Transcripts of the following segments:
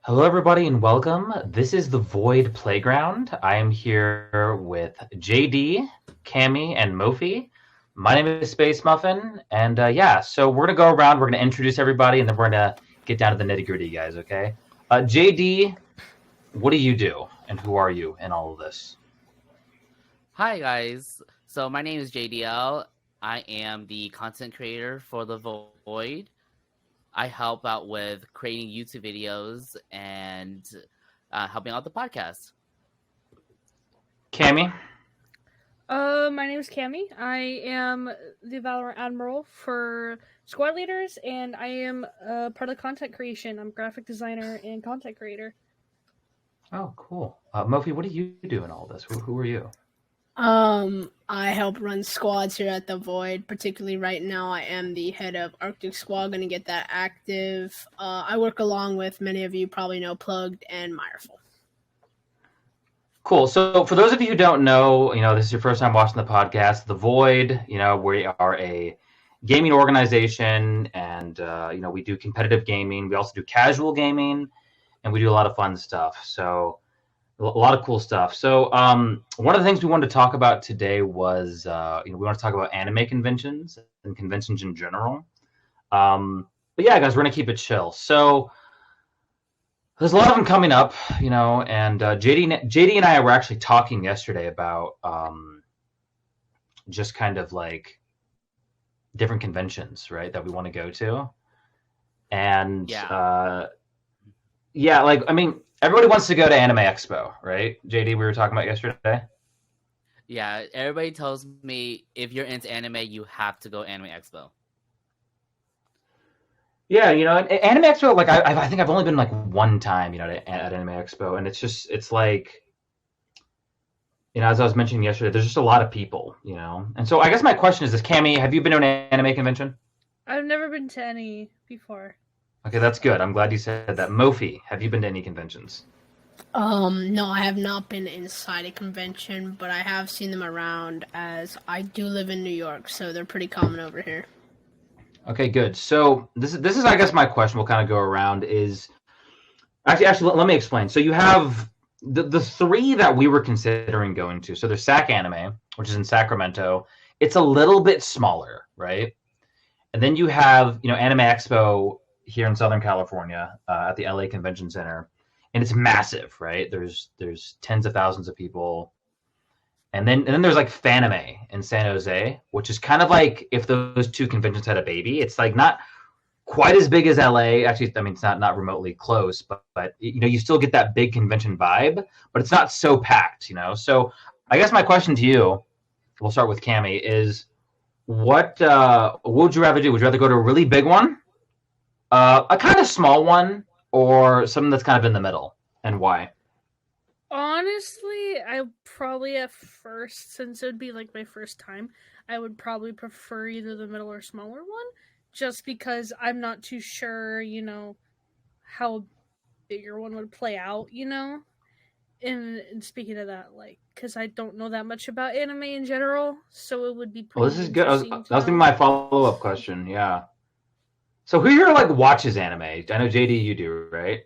Hello, everybody, and welcome. This is the Void Playground. I am here with JD, Cammy, and Mofi. My name is Space Muffin, and so we're gonna go around. We're gonna introduce everybody, and then we're gonna get down to the nitty gritty, guys. Okay? JD, what do you do, and who are you in all of this? Hi guys, so my name is JDL. I am the content creator for The Void. I help out with creating YouTube videos and helping out the podcast. Cammy. My name is Cammy. I am the Valorant Admiral for Squad Leaders, and I am part of content creation. I'm graphic designer and content creator. Oh, cool. Mofi, what do you do in all this? Who are you? I help run squads here at the Void. Particularly right now, I am the head of Arctic Squad. Going to get that active. I work along with many of you probably know Plugged and Mireful. Cool. So for those of you who don't know, this is your first time watching the podcast, The Void, we are a gaming organization, and, we do competitive gaming. We also do casual gaming, and we do a lot of fun stuff. So a lot of cool stuff. So one of the things we wanted to talk about today was, we want to talk about anime conventions and conventions in general. But yeah, guys, we're going to keep it chill. So there's a lot of them coming up, and JD and I were actually talking yesterday about just kind of like different conventions, right, that we want to go to. And everybody wants to go to Anime Expo, right? JD, we were talking about yesterday. Yeah, everybody tells me if you're into anime, you have to go Anime Expo. Yeah, Anime Expo, like I think I've only been like one time, at Anime Expo, and it's like, as I was mentioning yesterday, there's just a lot of people, And so I guess my question is this, Cammy, have you been to an anime convention? I've never been to any before. Okay, that's good. I'm glad you said that. Mofi, have you been to any conventions? No, I have not been inside a convention, but I have seen them around as I do live in New York, so they're pretty common over here. Okay, good. So this is I guess my question. We'll kind of go around is actually let me explain. So you have the three that we were considering going to. So there's SAC Anime, which is in Sacramento. It's a little bit smaller, right? And then you have Anime Expo here in Southern California at the LA Convention Center, and it's massive, right? There's tens of thousands of people. And then there's like Fanime in San Jose, which is kind of like if those two conventions had a baby. It's like not quite as big as LA. Actually, I mean, it's not remotely close, but you still get that big convention vibe, but it's not so packed, So I guess my question to you, we'll start with Cammy, is what would you rather do? Would you rather go to a really big one, a kind of small one, or something that's kind of in the middle, and why? Honestly, I probably at first, since it would be like my first time, I would probably prefer either the middle or smaller one, just because I'm not too sure, how a bigger one would play out, And speaking of that, like, because I don't know that much about anime in general, so it would be pretty. Well, this is good. That was gonna be my follow-up question. Yeah. So who here like watches anime? I know JD, you do, right?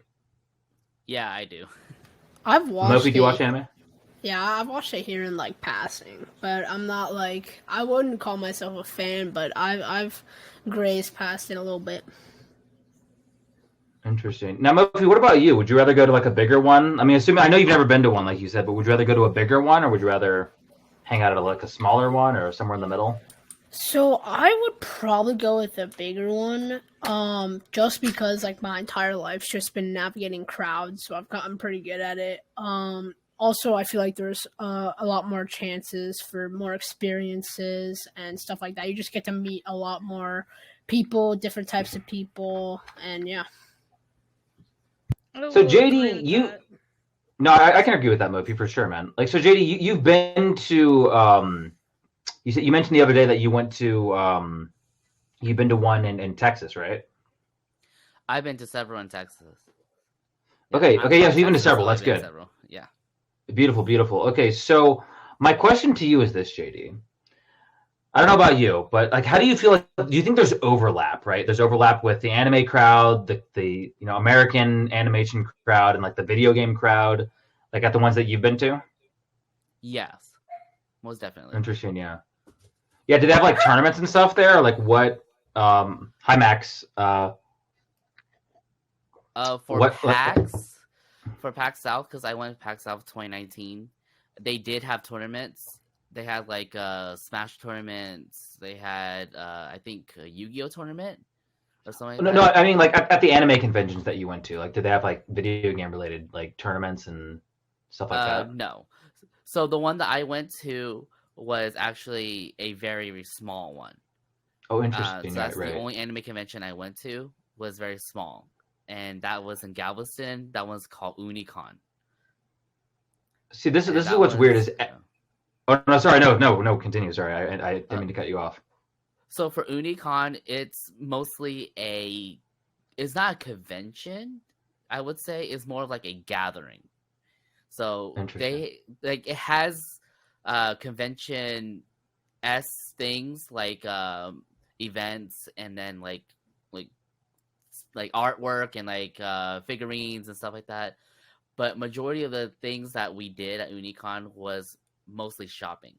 Yeah, I do. I've watched. Mofi, do you watch anime? Yeah, I've watched it here in like passing, but I'm not like I wouldn't call myself a fan, but I've grazed past it a little bit. Interesting. Now, Mofi, what about you? Would you rather go to like a bigger one? I mean, I know you've never been to one, like you said, but would you rather go to a bigger one, or would you rather hang out at like a smaller one, or somewhere in the middle? So I would probably go with a bigger one, just because like my entire life's just been navigating crowds, so I've gotten pretty good at it. Also, I feel like there's a lot more chances for more experiences and stuff like that. You just get to meet a lot more people, different types of people, and yeah. So JD, I can agree with that, Mofi, for sure, man. Like, so JD, you've been to you mentioned the other day that you went to you've been to one in Texas, right? I've been to several in Texas. Okay, yeah, so you've been to several. That's good. Yeah. Beautiful, beautiful. Okay, so my question to you is this, JD. I don't know about you, but like, how do you feel? Like, do you think there's overlap? Right, there's overlap with the anime crowd, the American animation crowd, and like the video game crowd, like at the ones that you've been to. Yes, most definitely. Interesting, yeah. Yeah, do they have like tournaments and stuff there? Or, like what? Hi Max. For What? PAX South, because I went to PAX South 2019, they did have tournaments. They had like Smash tournaments. They had I think a Yu-Gi-Oh tournament or something. No, Like no. that. I mean, like at the anime conventions that you went to, like, did they have like video game related like tournaments and stuff like that? No. So the one that I went to was actually a very, very small one. Oh, So interesting. that's Right, the right. only anime convention I went to was very small, and that was in Galveston. That one's called Unicon. See, this And is that what's weird was is. Oh no, sorry, no. Continue. Sorry, I didn't mean to cut you off. so for Unicon, it's mostly it's not a convention. I would say it's more like a gathering. So Interesting. it has convention s things like events, and then like artwork and like figurines and stuff like that. But majority of the things that we did at Unicon was mostly shopping.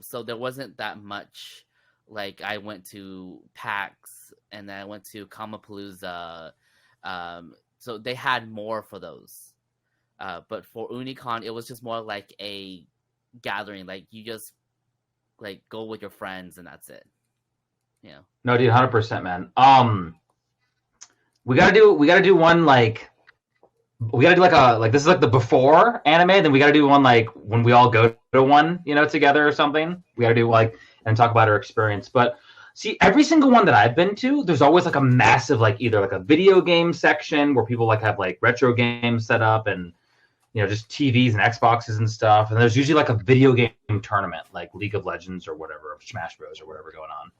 So there wasn't that much. Like I went to PAX and then I went to Kamapalooza. So they had more for those. But for Unicon, it was just more like a gathering. Like you just like go with your friends and that's it. You know. No, dude, 100%, man. We gotta do one like we gotta do like this is like the before anime. Then we gotta do one like when we all go to one, together or something. We gotta do like and talk about our experience. But see, every single one that I've been to, there's always like a massive like either like a video game section where people like have like retro games set up and just TVs and Xboxes and stuff. And there's usually like a video game tournament like League of Legends or whatever, or Smash Bros or whatever going on.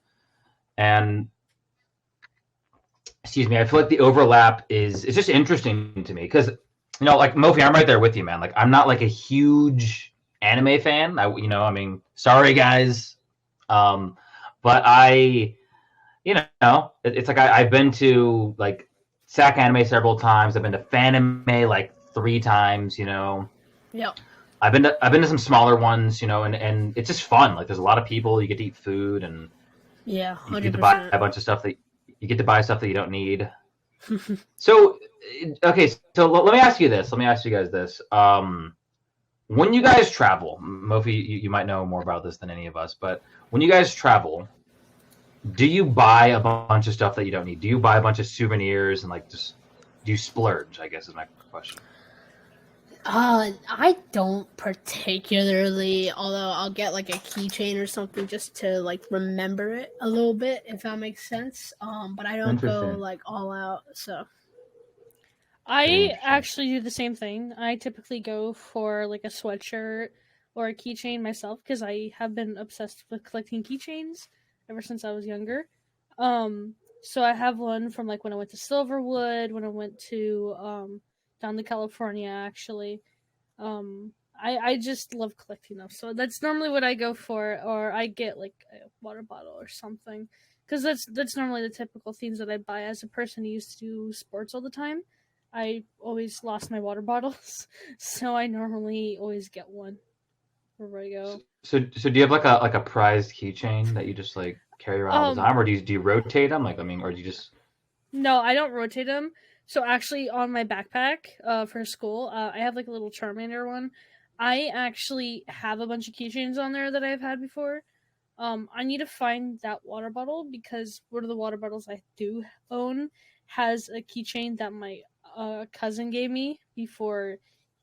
And excuse me, I feel like the overlap is it's just interesting to me because like Mofi, I'm right there with you, man. Like I'm not like a huge anime fan. I mean, sorry guys, but it's like I've been to like SAC Anime several times. I've been to Fanime like 3 times. Yep. I've been to some smaller ones, and it's just fun. Like there's a lot of people. You get to eat food and Yeah, you get to buy 100%. a bunch of stuff that you get to buy stuff that you don't need. So, okay, so let me ask you this. Let me ask you guys this. When you guys travel, Mofi, you might know more about this than any of us, but when you guys travel, do you buy a bunch of stuff that you don't need? Do you buy a bunch of souvenirs and like just do you splurge? I guess is my question. I don't particularly, although I'll get like a keychain or something just to like remember it a little bit, if that makes sense. But I don't go Interesting. like all out. So I Interesting. actually do the same thing. I typically go for like a sweatshirt or a keychain myself because I have been obsessed with collecting keychains ever since I was younger. So I have one from like when I went to Silverwood, when I went to down to California actually. I just love collecting them. So that's normally what I go for, or I get like a water bottle or something. Because that's normally the typical things that I buy as a person who used to do sports all the time. I always lost my water bottles, so I normally always get one wherever I go. So do you have like a prized keychain that you just like carry around all the time, or do you rotate them? Like I mean, or do you just No, I don't rotate them. So actually, on my backpack for school, I have like a little Charmander one. I actually have a bunch of keychains on there that I've had before. I need to find that water bottle because one of the water bottles I do own has a keychain that my cousin gave me before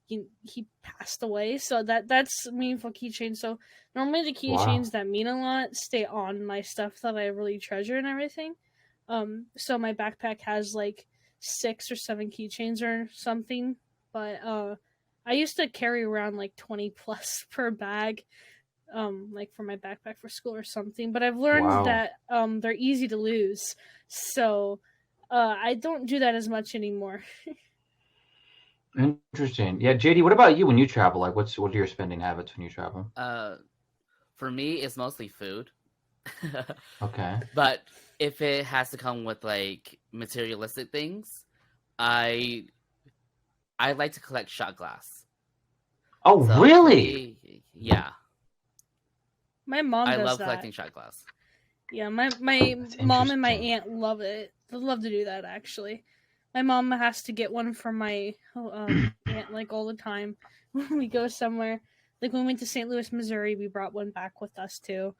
he passed away. So that's a meaningful keychain. So normally the keychains that mean a lot stay on my stuff that I really treasure and everything. So my backpack has like 6 or 7 keychains or something, but I used to carry around like 20 plus per bag, like for my backpack for school or something. But I've learned Wow. that they're easy to lose, so I don't do that as much anymore. Interesting. Yeah, JD, what about you when you travel? Like, what are your spending habits when you travel? For me, it's mostly food. Okay. But if it has to come with like materialistic things, I like to collect shot glass. Oh, So for really? me, yeah, My mom I does love that. collecting shot glass. Yeah, my That's mom and my interesting. aunt love it. They love to do that actually. My mom has to get one from my aunt like all the time when we go somewhere. Like when we went to St. Louis, Missouri, we brought one back with us too.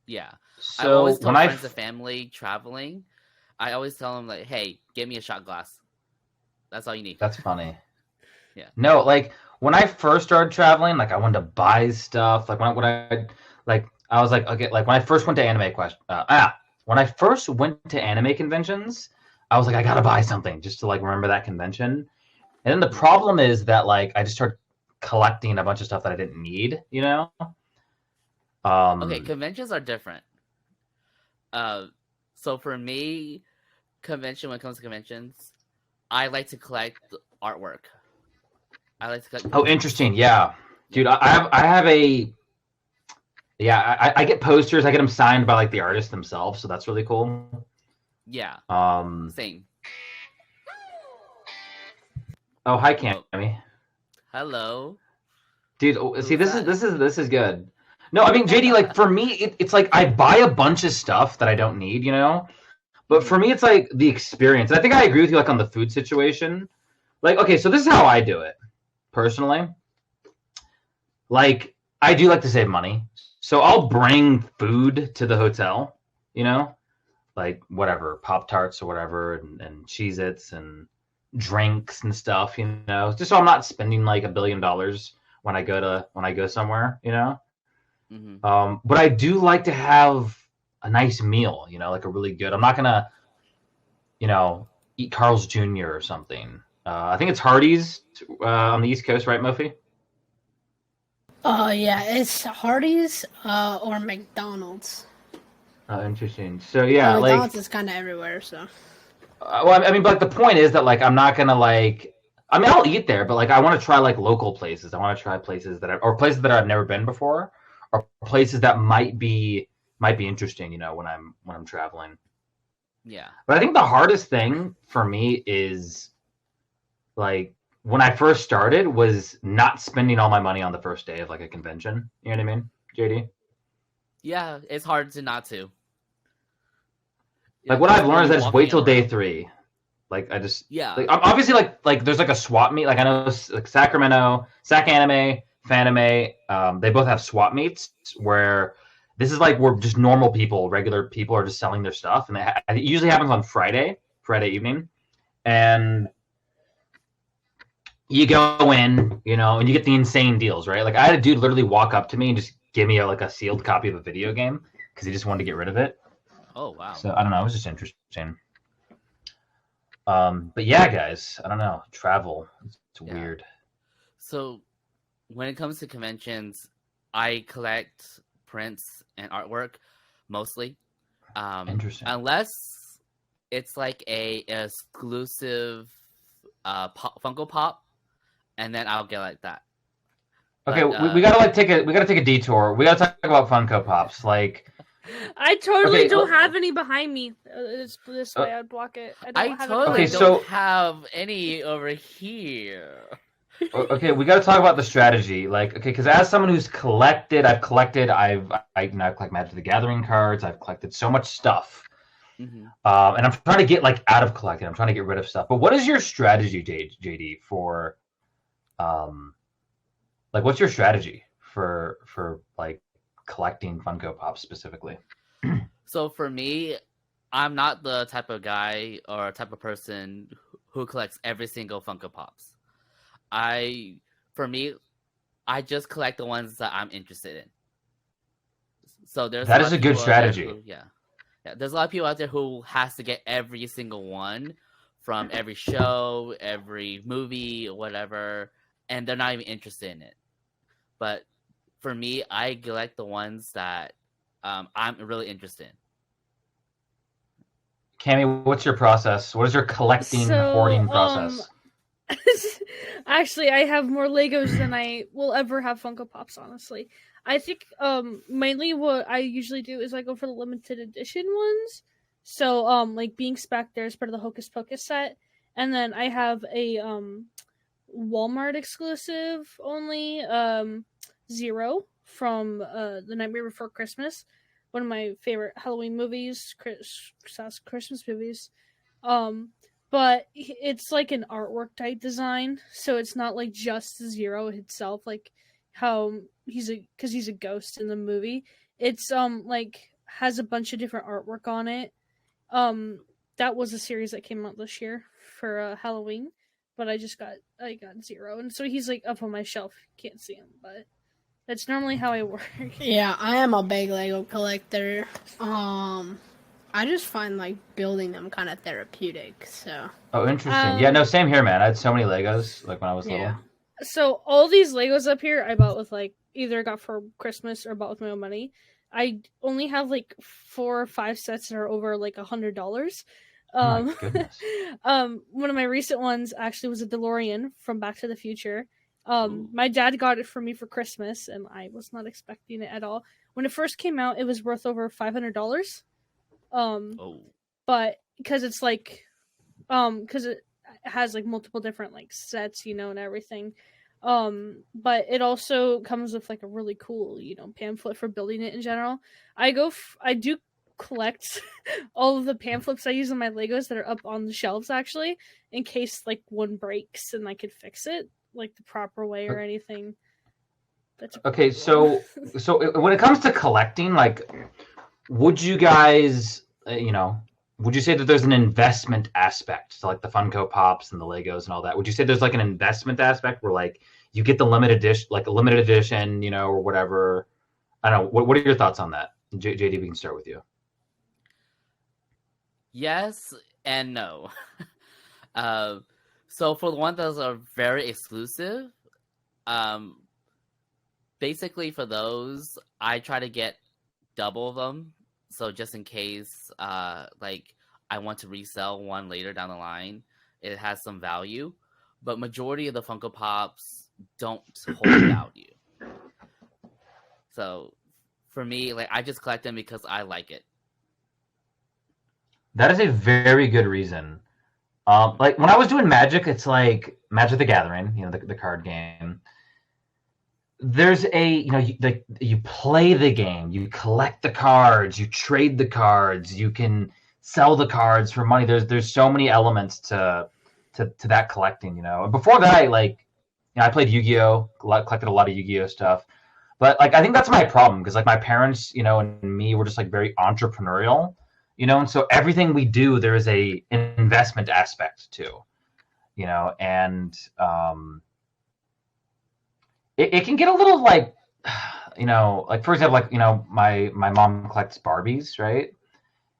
Yeah, I've So always when told I friends and family traveling, I always tell them like, "Hey, give me a shot glass. That's all you need." that's funny. Yeah. No, like when I first started traveling, like I wanted to buy stuff. Like when I like I was like, okay, like when I first went to when I first went to anime conventions, I was like, I gotta buy something just to like remember that convention. And then the problem is that like I just started collecting a bunch of stuff that I didn't need, you know? Okay, conventions are different. So for me, when it comes to conventions, I like to collect artwork. I like to collect. Oh, interesting. Yeah, dude, I have a I get posters. I get them signed by like the artists themselves, so that's really cool. Yeah, same. Oh, hi, Cammy. Hello. Dude, see, Who's this is good. No, I mean, JD, like for me, it's like I buy a bunch of stuff that I don't need, you know. But for me, it's like the experience. And I think I agree with you, like on the food situation. Like, okay, so this is how I do it personally. Like, I do like to save money, so I'll bring food to the hotel, you know, like whatever, Pop Tarts or whatever, and Cheez-Its and drinks and stuff, you know, just so I'm not spending like $1 billion when I go somewhere, you know. But I do like to have a nice meal, you know, like a really good. I'm not gonna, you know, eat Carl's Jr. or something. I think it's Hardee's on the East Coast, right, Mofi? Yeah, it's Hardee's or McDonald's. Oh, interesting. So yeah, like, McDonald's is kind of everywhere. So well, I mean, but the point is that like I'm not gonna like. I mean, I'll eat there, but like I want to try like local places. I want to try places or places that I've never been before, or places that might be interesting. You know, when I'm traveling. Yeah. But I think the hardest thing for me is like when I first started was not spending all my money on the first day of like a convention. You know what I mean, JD? Yeah, it's hard to not to. Like what I've learned is I just wait till day 3. Like I just like obviously like there's like a swap meet. Like I know like Sacramento, Sac Anime, Fanime, they both have swap meets where this is like where just normal people, regular people are just selling their stuff, and it usually happens on Friday evening, and you go in, you know, and you get the insane deals, right? Like I had a dude literally walk up to me and just give me a sealed copy of a video game because he just wanted to get rid of it. Oh wow! So I don't know, it was just interesting. But yeah, guys, I don't know, travel, it's weird. So when it comes to conventions, I collect prints and artwork mostly. Interesting. Unless it's like a exclusive Funko Pop, and then I'll get like that. Okay, but, we gotta take a detour. We gotta talk about Funko Pops. Like, I totally don't have any behind me. It's this way. I'd block it. I totally don't have any over here. Okay, we got to talk about the strategy. Like, okay, because as someone who's collected, I've collect Magic the Gathering cards. I've collected so much stuff, and I'm trying to get like out of collecting. I'm trying to get rid of stuff. But what is your strategy, JD, for, like, what's your strategy for like collecting Funko Pops specifically? So for me, I'm not the type of guy or type of person who collects every single Funko Pops. For me, I just collect the ones that I'm interested in. So that is a good strategy. Yeah. There's a lot of people out there who has to get every single one from every show, every movie, or whatever, and they're not even interested in it. But for me, I collect the ones that I'm really interested in. Cammy, what's your process? What is your hoarding process? Actually, I have more Legos than I will ever have Funko Pops, honestly. I think mainly what I usually do is I go for the limited edition ones. So like Being Spec, there's part of the Hocus Pocus set, and then I have a Walmart exclusive only Zero from The Nightmare Before Christmas, one of my favorite Halloween movies, Christmas movies. But it's like an artwork type design, so it's not like just Zero itself, like how he's a ghost in the movie. It's like has a bunch of different artwork on it. That was a series that came out this year for Halloween, but I got Zero, and so he's like up on my shelf. Can't see him, but that's normally how I work. Yeah, I am a big Lego collector. I just find like building them kind of therapeutic. So. Oh, interesting. Yeah, no, same here, man. I had so many Legos like when I was little. So all these Legos up here, I bought with like either got for Christmas or bought with my own money. I only have like 4 or 5 sets that are over like $100. Oh my goodness. One of my recent ones actually was a DeLorean from Back to the Future. My dad got it for me for Christmas, and I was not expecting it at all. When it first came out, it was worth over $500. But because it's like, because it has like multiple different like sets, you know, and everything. But it also comes with like a really cool, you know, pamphlet for building it in general. I do collect all of the pamphlets I use on my Legos that are up on the shelves actually, in case like one breaks and I could fix it like the proper way or anything. Okay, so when it comes to collecting, like, would you guys, would you say that there's an investment aspect to like the Funko Pops and the Legos and all that? Would you say there's like an investment aspect where like you get the limited edition, you know, or whatever? I don't know. What are your thoughts on that? JD, we can start with you. Yes and no. So for the ones that are very exclusive, basically for those, I try to get double of them. So just in case, like I want to resell one later down the line, it has some value. But majority of the Funko Pops don't hold value. So for me, like I just collect them because I like it. That is a very good reason. Like when I was doing Magic, it's like Magic the Gathering, you know, the card game. There's you play the game, you collect the cards, you trade the cards, you can sell the cards for money. There's so many elements to that collecting, you know. And before that, I played Yu-Gi-Oh, collected a lot of Yu-Gi-Oh stuff. But like I think that's my problem because like my parents, you know, and me were just like very entrepreneurial. You know, and so everything we do, there is an investment aspect to, you know, and it can get a little like, you know, like for example, like, you know, my mom collects Barbies, right?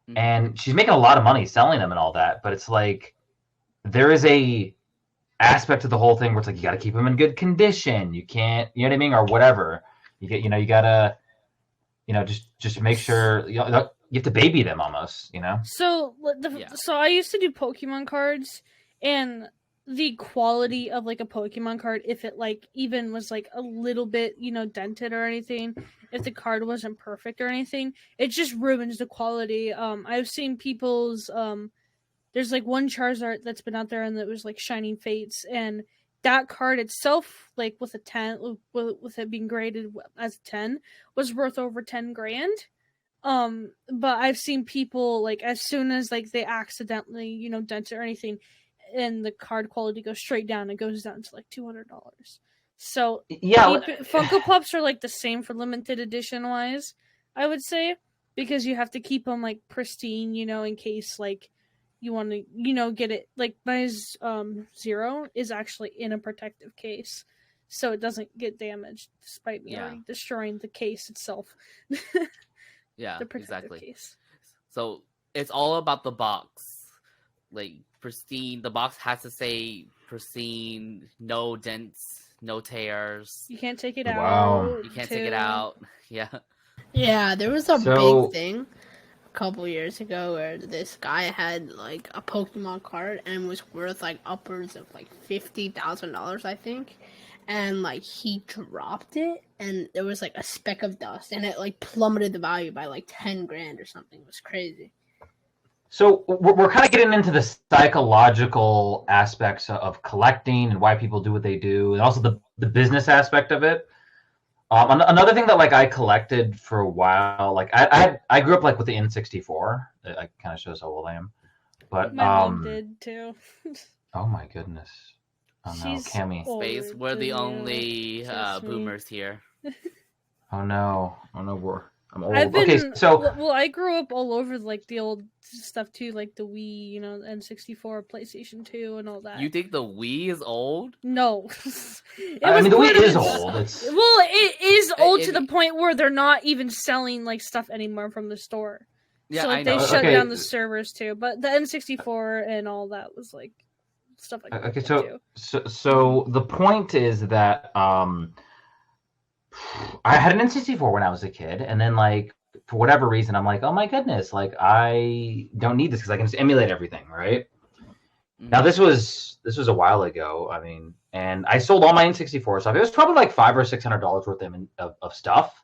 Mm-hmm. And she's making a lot of money selling them and all that, but it's like there is a aspect to the whole thing where it's like you got to keep them in good condition. You can't, you know what I mean, or whatever. You gotta, you know, just make sure you have to baby them almost, you know? So so I used to do Pokemon cards, and the quality of like a Pokemon card, if it like even was like a little bit, you know, dented or anything, if the card wasn't perfect or anything, it just ruins the quality. I've seen people's there's like one Charizard that's been out there and that was like Shining Fates, and that card itself, like with a 10, with it being graded as a 10, was worth over 10 grand. But I've seen people like as soon as like they accidentally, you know, dent it or anything, and the card quality goes straight down. It goes down to like $200. So yeah, Funko Pops are like the same for limited edition wise, I would say, because you have to keep them like pristine, you know, in case like you want to, you know, get it. Like my Zero is actually in a protective case, so it doesn't get damaged, despite me already destroying the case itself. Yeah, exactly. Case. So it's all about the box. Like pristine, the box has to say pristine, no dents, no tears. You can't take it out. You can't take it out. Yeah. Yeah, there was a big thing couple years ago where this guy had like a Pokemon card and was worth like upwards of like $50,000, I think. And like he dropped it and there was like a speck of dust and it like plummeted the value by like 10 grand or something. It was crazy. So we're kind of getting into the psychological aspects of collecting and why people do what they do, and also the business aspect of it. Another thing that like I collected for a while, like I grew up like with the N64. It like, kind of shows how old I am. But My mom did too. oh my goodness. Oh no, She's Cammy. older Space, we're than the you. only Trust me. boomers here. Oh no. I'm old. I've been Okay, so well. I grew up all over like the old stuff too, like the Wii, N64, PlayStation 2, and all that. You think the Wii is old? No, I mean the part Wii of is it. old. It's Well, it is old to it- the point where they're not even selling like stuff anymore from the store. Yeah, so like, I they know. shut Okay. down the servers too. But the N64 and all that was like stuff like that okay. too. So the point is that I had an N64 when I was a kid, and then like for whatever reason, I'm like, oh my goodness, like I don't need this because I can just emulate everything, right? Now this was a while ago. I mean, and I sold all my N64 stuff. It was probably like $500 or $600 worth of stuff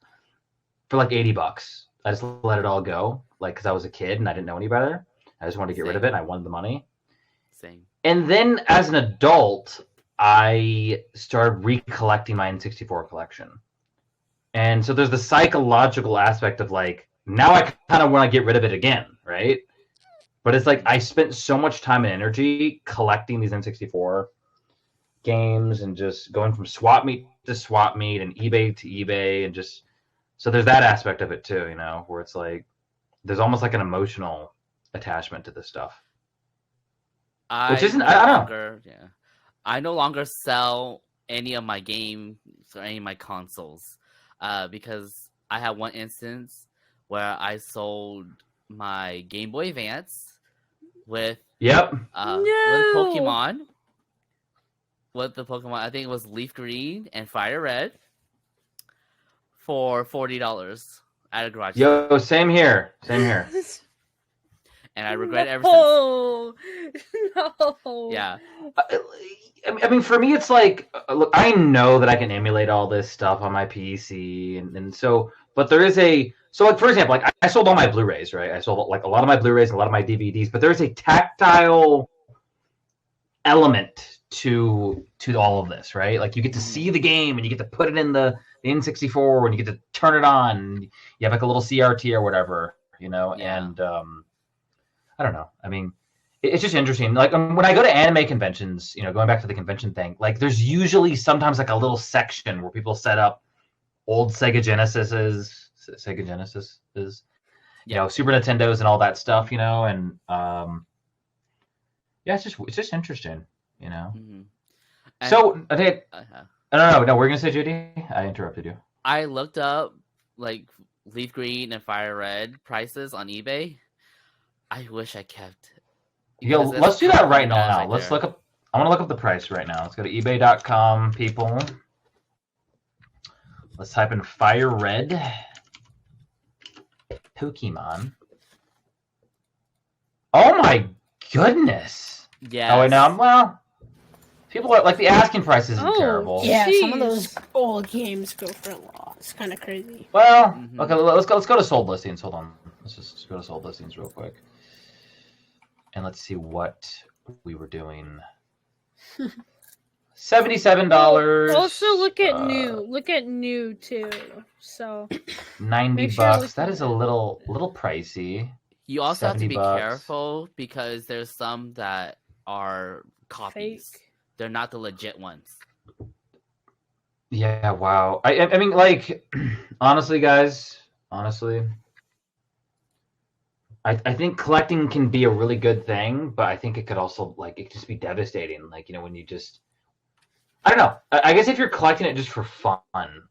for like $80. I just let it all go, like because I was a kid and I didn't know any better. I just wanted to get rid of it, and I wanted the money. Same. And then as an adult, I started recollecting my N64 collection. And so there's the psychological aspect of like, now I kind of want to get rid of it again, right? But it's like I spent so much time and energy collecting these N64 games and just going from swap meet to swap meet and eBay to eBay, and just so there's that aspect of it too, where it's like there's almost like an emotional attachment to this stuff. Which isn't- no I don't know. longer, yeah. I no longer sell any of my games or any of my consoles because I had one instance where I sold my Game Boy Advance with Yep. with No! Pokemon. With the Pokemon, I think it was Leaf Green and Fire Red for $40 at a garage sale. Yo, same here. And I regret it ever since. Oh no! Yeah. I mean, for me, it's like, look, I know that I can emulate all this stuff on my PC, and so, but there is so like, for example, like I sold all my Blu-rays, right? I sold like a lot of my Blu-rays and a lot of my DVDs, but there's a tactile element to all of this, right? Like you get to see the game and you get to put it in the N64 and you get to turn it on. And you have like a little CRT or whatever, Yeah. and I don't know. I mean, it's just interesting. Like when I go to anime conventions, going back to the convention thing, like there's usually sometimes like a little section where people set up old Sega Genesis is, Super Nintendos and all that stuff, and yeah, it's just interesting, Mm-hmm. So okay, I don't know. No, we're gonna say Judy. I interrupted you. I looked up like Leaf Green and Fire Red prices on eBay. I wish I kept. Yo, because let's do that right $100 now. right Let's there. look up. I want to look up the price right now. Let's go to eBay.com, people. Let's type in Fire Red Pokemon. Oh my goodness! Yeah. Oh wait, no. Well, people are like the asking price isn't Oh, terrible. Yeah, some of Jeez. those old games go for a lot. It's kind of crazy. Well, Mhm. okay. Let's go to sold listings. Hold on. Let's just go to sold listings real quick, and let's see what we were doing. $77. Also, look at new. Look at new too. So 90 Make sure you're bucks. That looking is a at it. little pricey. You also have to be $70. careful because there's some that are copies. fake. They're not the legit ones. Yeah, wow. I mean, like, honestly, guys, I think collecting can be a really good thing, but I think it could also, like, it could just be devastating. Like, when you just, I don't know. I guess if you're collecting it just for fun,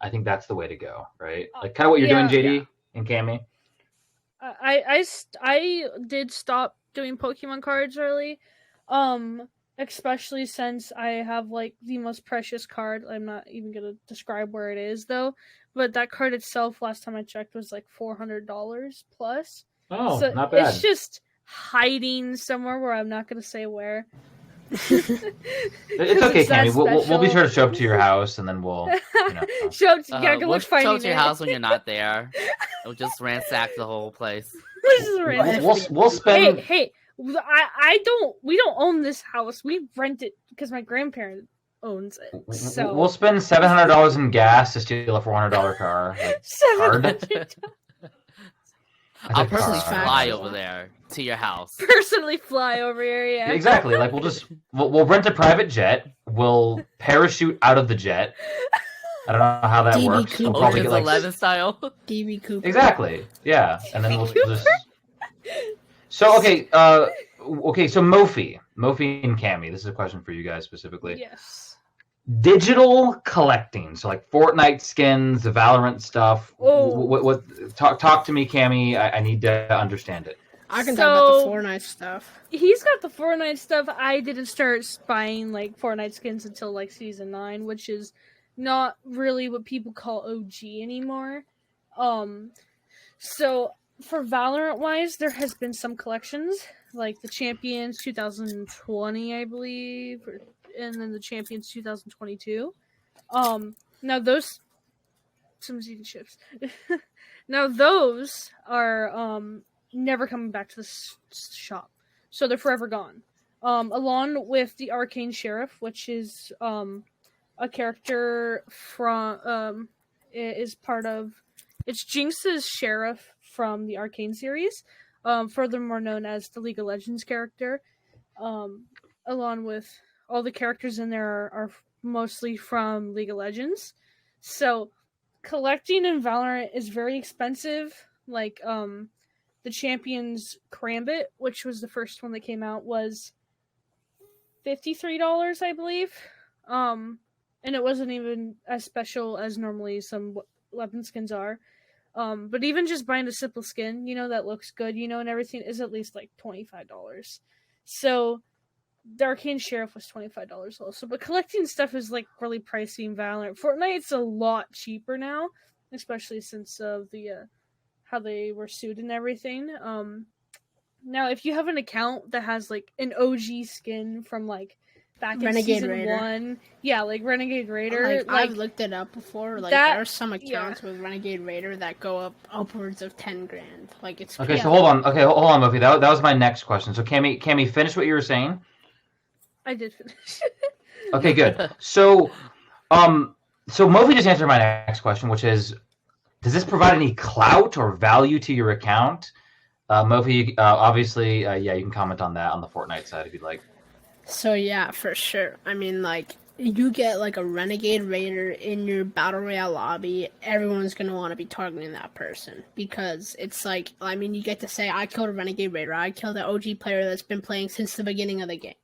I think that's the way to go, right? Like, kind of what you're doing, Yeah. JD and Cammy. I did stop doing Pokemon cards early, especially since I have like the most precious card. I'm not even gonna describe where it is though, but that card itself, last time I checked, was like $400 plus. Oh, So not bad. it's just hiding somewhere where I'm not going to say where. It's 'Cause okay, that Cammy. We'll be special. sure to show up to your house, and then we'll. Show up, yeah, go we'll look finding show up to your it. house when you're not there. We'll just ransack the whole place. This is random. We'll spend. Hey, we don't own this house. We rent it because my grandparent owns it. So We'll spend $700 in gas to steal a $400 car. Like, $700. I'll personally car. fly over there to your house. Personally fly over here, yeah. Exactly. Like we'll rent a private jet. We'll parachute out of the jet. I don't know how that DB works. We'll Cooper. probably Ocean's get like 11 style. DB Cooper. exactly. Yeah, and then we'll just. So okay, so Mofi and Cammy. This is a question for you guys specifically. Yes. Digital collecting, so like Fortnite skins, the Valorant stuff. Oh. What talk to me, Cammy. I need to understand it. I can talk about the So- Fortnite stuff. He's got the Fortnite stuff. I didn't start buying like Fortnite skins until like season 9, which is not really what people call OG anymore. So for Valorant wise, there has been some collections like the Champions 2020, I believe, and then the Champions 2022. Now those some eating chips. Now those are never coming back to the shop, so they're forever gone. Along with the Arcane Sheriff, which is a character from is part of it's Jinx's sheriff from the Arcane series, furthermore known as the League of Legends character. Along with all the characters in there are mostly from League of Legends. So collecting in Valorant is very expensive. Like the Champions Karambit, which was the first one that came out, was $53, I believe. And it wasn't even as special as normally some weapon skins are. But even just buying a simple skin, that looks good, and everything is at least like $25. So the Arcane Sheriff was $25 also. But collecting stuff is like really pricey in Valorant. Fortnite's a lot cheaper now, especially since of the how they were sued and everything. Now if you have an account that has like an OG skin from like back in Renegade season Raider. 1, yeah, like Renegade Raider, I've looked it up before. Like that- there are some accounts with Renegade Raider that go up upwards of $10,000. Like it's Okay, Yeah. so hold on. Okay, hold on, Mofi. That was my next question. So Cammy, finish what you were saying. I did finish. Okay, good. So Mofi just answered my next question, which is, does this provide any clout or value to your account? Mofi, obviously, yeah, you can comment on that on the Fortnite side if you'd like. So yeah, for sure. I mean, like you get like a Renegade Raider in your Battle Royale lobby, everyone's gonna want to be targeting that person because it's like, I mean, you get to say, I killed a Renegade Raider, I killed an OG player that's been playing since the beginning of the game.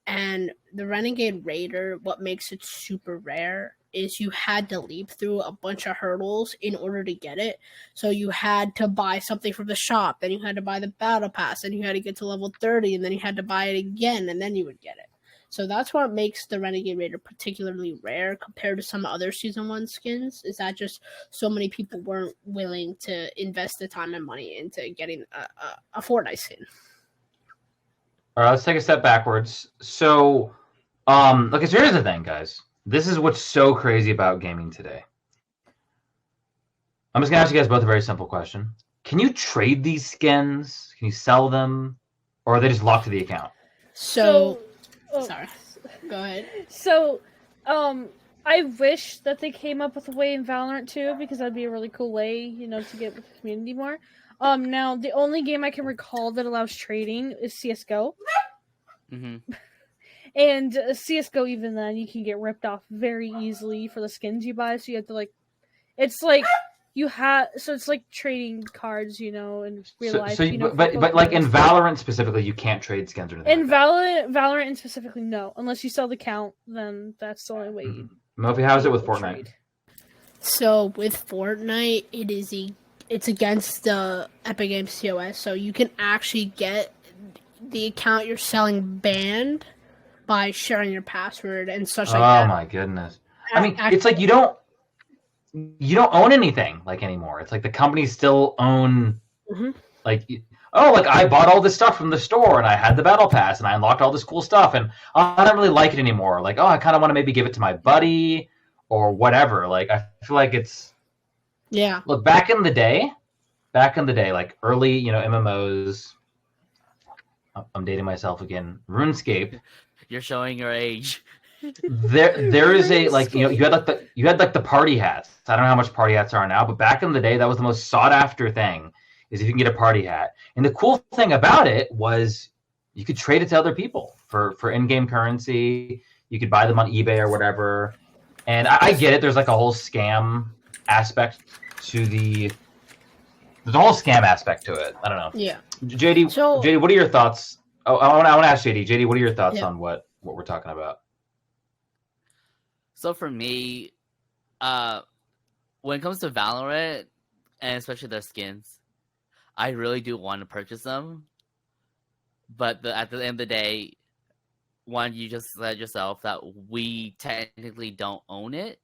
And the Renegade Raider, what makes it super rare is you had to leap through a bunch of hurdles in order to get it. So you had to buy something from the shop, then you had to buy the battle pass, and you had to get to level 30, and then you had to buy it again, and then you would get it. So that's what makes the Renegade Raider particularly rare compared to some other Season 1 skins, is that just so many people weren't willing to invest the time and money into getting a Fortnite skin. All right, let's take a step backwards. So, okay, so here's the thing, guys. This is what's so crazy about gaming today. I'm just gonna ask you guys both a very simple question. Can you trade these skins? Can you sell them? Or are they just locked to the account? So, oh, sorry. Go ahead. So, I wish that they came up with a way in Valorant too, because that'd be a really cool way, to get with the community more. Now the only game I can recall that allows trading is CS:GO, hmm and CS:GO, even then, you can get ripped off very easily for the skins you buy. So you have to it's like it's like trading cards, in real life. But like in Valorant specifically, you can't trade skins or anything. In Valorant and specifically, no, unless you sell the count, then that's the only way. Mofi, how's it with will Fortnite? trade. So with Fortnite, it's against the Epic Games TOS, so you can actually get the account you're selling banned by sharing your password and such like that. Oh my goodness! I mean, it's like you don't own anything like anymore. It's like the companies still own Mhm. Like, oh, like I bought all this stuff from the store and I had the battle pass and I unlocked all this cool stuff and I don't really like it anymore. Like, oh, I kind of want to maybe give it to my buddy or whatever. Like, I feel like it's Yeah. look back in the day, like early, MMOs. I'm dating myself again. RuneScape. You're showing your age. There is a like you had like the party hats. I don't know how much party hats are now, but back in the day, that was the most sought after thing. Is if you can get a party hat. And the cool thing about it was you could trade it to other people for in-game currency. You could buy them on eBay or whatever. And I get it. There's like a whole scam aspect to there's a whole scam aspect to it. I don't know. Yeah. JD, what are your thoughts? Oh, I want to ask JD. JD, what are your thoughts Yeah. on what we're talking about? So for me, when it comes to Valorant, and especially their skins, I really do want to purchase them. But at the end of the day, one, you just said yourself that we technically don't own it.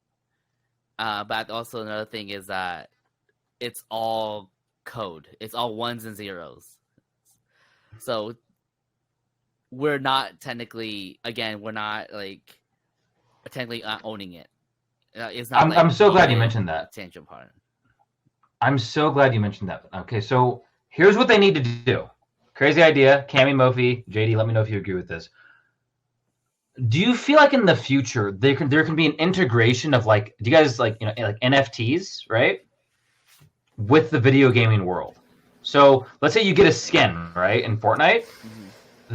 But also another thing is that it's all code. It's all ones and zeros. So we're not technically, again, we're not like technically owning it. It's not. I'm so glad you mentioned that. Tangent part. I'm so glad you mentioned that. Okay, so here's what they need to do. Crazy idea. Cammy, Mofi, JD, let me know if you agree with this. Do you feel like in the future there can be an integration of like, do you guys like NFTs, right? With the video gaming world. So let's say you get a skin, right, in Fortnite. Mm-hmm.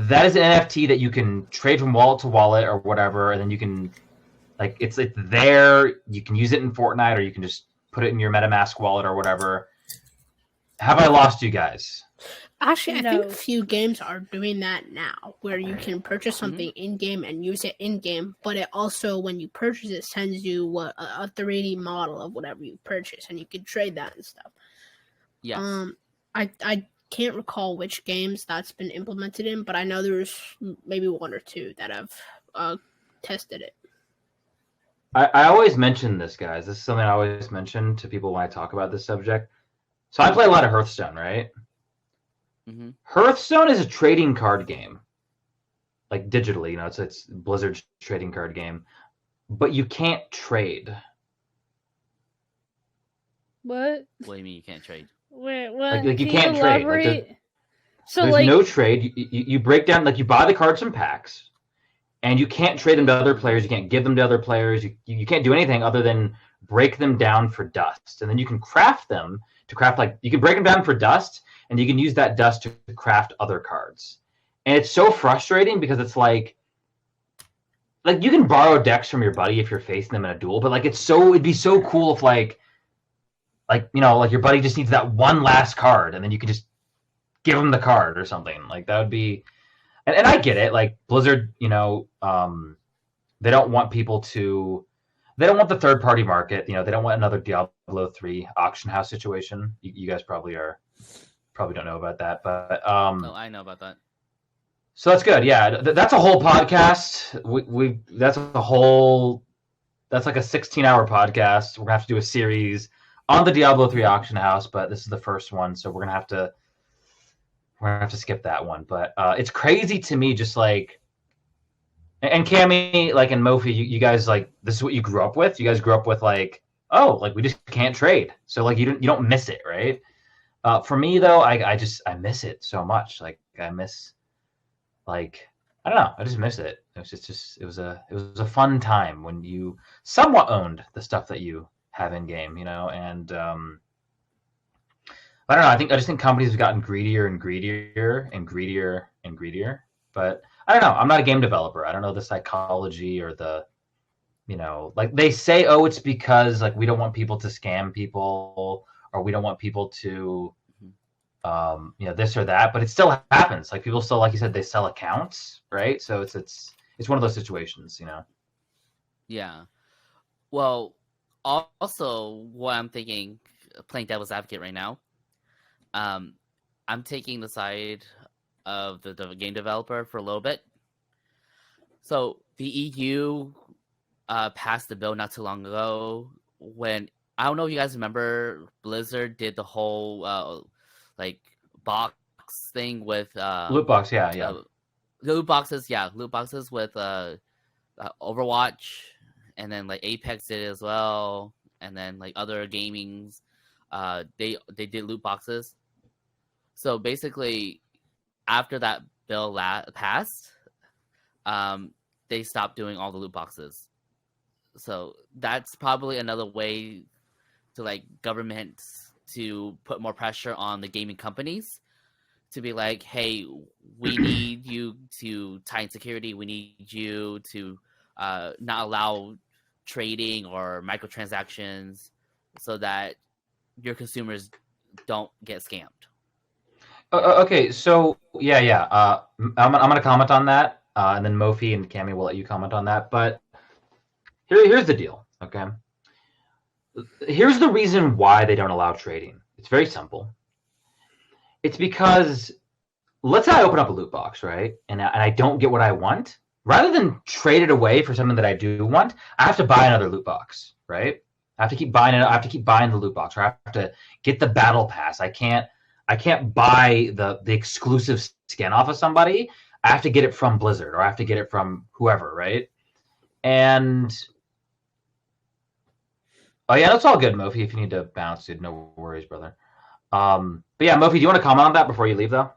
That is an NFT that you can trade from wallet to wallet or whatever, and then you can like it's there. You can use it in Fortnite, or you can just put it in your MetaMask wallet or whatever. Have I lost you guys? Actually, No. I think a few games are doing that now, where you can purchase something in-game and use it in-game, but it also, when you purchase it, sends you a 3D model of whatever you purchase, and you can trade that and stuff. Yes. I can't recall which games that's been implemented in, but I know there's maybe one or two that have tested it. I always mention this, guys. This is something I always mention to people when I talk about this subject. So I play a lot of Hearthstone, right? Mm-hmm. Hearthstone is a trading card game, like digitally. It's Blizzard's trading card game, but you can't trade. What? What do you mean you can't trade? Wait, what? Like you Can can't trade. elaborate? So There's like no trade. You break down, like you buy the cards from packs, and you can't trade them to other players. You can't give them to other players. You can't do anything other than break them down for dust, and then you can craft them to craft like you can break them down for dust, and you can use that dust to craft other cards. And it's so frustrating because it's like you can borrow decks from your buddy if you're facing them in a duel, but like it'd be so cool if like your buddy just needs that one last card, and then you can just give them the card or something. Like that would be, and I get it. Like Blizzard, they don't want people to, they don't want the third party market. They don't want another Diablo 3 auction house situation. You guys probably don't know about that, but No, I know about that. So that's good. Yeah, that's a whole podcast. That's like a 16-hour podcast. We're gonna have to do a series on the Diablo 3 auction house, but this is the first one, so we're gonna have to skip that one. But it's crazy to me, just like, and Cammy, like, and Mofi, you guys, like, this is what you grew up with. You guys grew up with like, oh, like we just can't trade, so like you don't miss it, right? For me though, I miss it so much. Like I miss, like, I don't know, I just miss it. It was a fun time when you somewhat owned the stuff that you have in game, and I don't know. I just think companies have gotten greedier and greedier and greedier and greedier. But I don't know. I'm not a game developer. I don't know the psychology or the, like they say, oh, it's because like we don't want people to scam people or we don't want people to, this or that. But it still happens. Like people still, like you said, they sell accounts, right? So it's one of those situations, Yeah. Well, also what I'm thinking, playing devil's advocate right now, I'm taking the side of the game developer for a little bit. So the EU passed the bill not too long ago when, I don't know if you guys remember, Blizzard did the whole like box thing with Loot box, yeah. loot boxes, loot boxes with Overwatch, and then like Apex did it as well, and then like other gamings, they did loot boxes. So basically, after that bill passed, they stopped doing all the loot boxes. So that's probably another way to like governments to put more pressure on the gaming companies to be like, hey, we need you to tighten security. We need you to not allow trading or microtransactions so that your consumers don't get scammed. Okay, so yeah. I'm gonna comment on that, and then Mofi and Cammy will let you comment on that. But here's the deal, okay? Here's the reason why they don't allow trading. It's very simple. It's because let's say I open up a loot box, right? And I don't get what I want. Rather than trade it away for something that I do want, I have to buy another loot box, right? I have to keep buying it. I have to keep buying the loot box, or I have to get the battle pass. I can't buy the exclusive skin off of somebody. I have to get it from Blizzard, or I have to get it from whoever, right? And oh yeah, that's all good, Mofi. If you need to bounce, dude, no worries, brother. But yeah, Mofi, do you want to comment on that before you leave, though?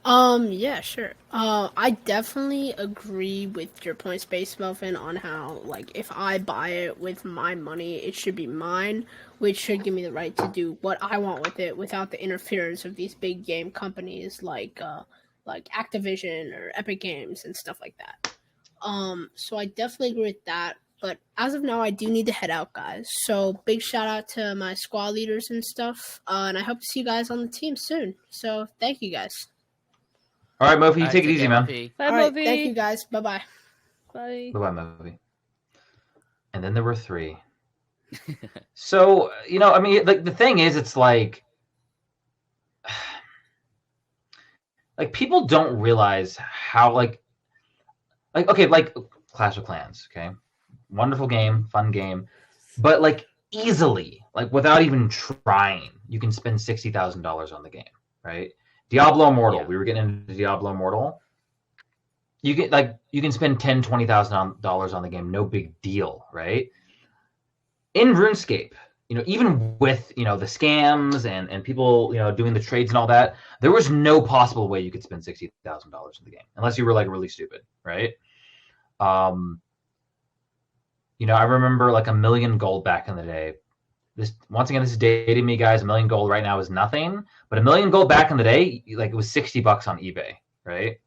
Yeah, sure. I definitely agree with your point, Space Muffin, on how, like, if I buy it with my money, it should be mine, which should give me the right to do what I want with it without the interference of these big game companies like Activision or Epic Games and stuff like that. So I definitely agree with that. But as of now, I do need to head out, guys. So big shout out to my squad leaders and stuff. And I hope to see you guys on the team soon. So thank you, guys. All right, Mofi, you take it easy, man. Bye, All right, Mofi. thank you, guys. Bye-bye. Bye. Bye-bye, Mofi. And then there were 3. So, I mean, like, the thing is, it's like people don't realize how, like, okay, like Clash of Clans, okay? Wonderful game, fun game. But, like, easily, like, without even trying, you can spend $60,000 on the game, right? Diablo Immortal. Yeah. We were getting into Diablo Immortal. You can spend $10,000-$20,000 on the game, no big deal, right? In RuneScape, even with the scams and people doing the trades and all that, there was no possible way you could spend $60,000 in the game unless you were like really stupid, right? I remember like 1 million gold back in the day. This is dating me, guys. 1 million gold right now is nothing, but 1 million gold back in the day, like, it was $60 on eBay, right?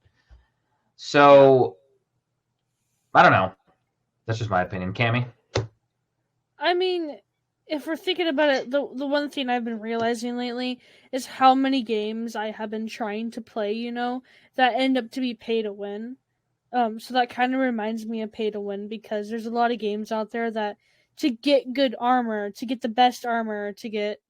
So I don't know. That's just my opinion. Cammy? I mean, if we're thinking about it, the one thing I've been realizing lately is how many games I have been trying to play, that end up to be pay to win. So that kind of reminds me of pay to win, because there's a lot of games out there that to get good armor, to get the best armor, to get,